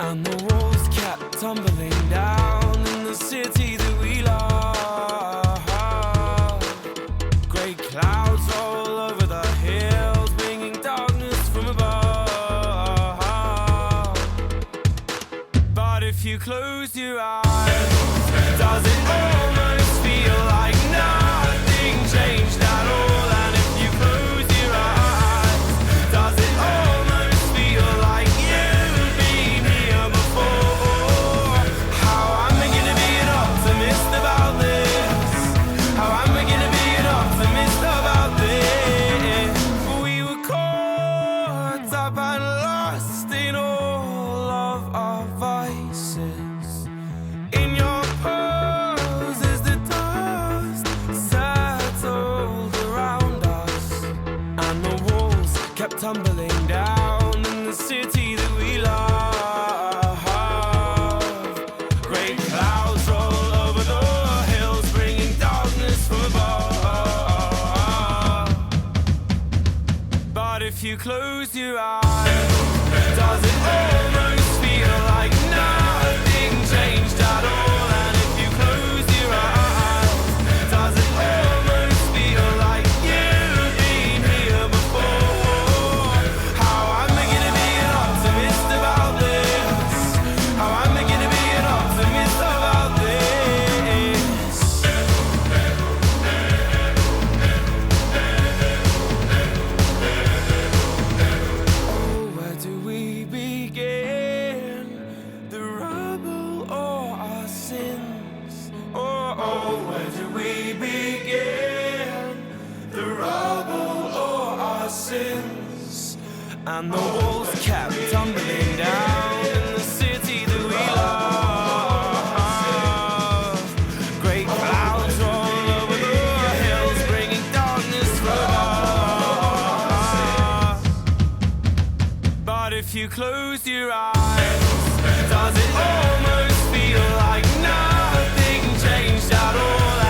And the walls kept tumbling down in the city that we love. Grey clouds roll over the hills, bringing darkness from above. But if you close your eyes, does it almost feel like nothing changed at all? And if you close your eyes, does it almost feel like you've been here before? How am I gonna be an optimist about this? How am I gonna be an optimist about this? We were caught up and lost in all of our vices. In your pose as the dust settled around us, and the walls kept tumbling down in the city that we love. Great clouds roll over the hills, bringing darkness from above. But if you close your eyes, does it almost feel like nothing changed at all? And if you close your eyes, does it almost feel like you've been here before? How am I gonna be an optimist about this? How am I gonna be an optimist about this? Oh, where do we begin? The rubble or our sins? Oh, where do we begin? The rubble or our sins? And the walls kept tumbling down in the city that we love. Great clouds roll over the hills, bringing darkness from above. But if you close your eyes, does it almost feel like nothing changed at all?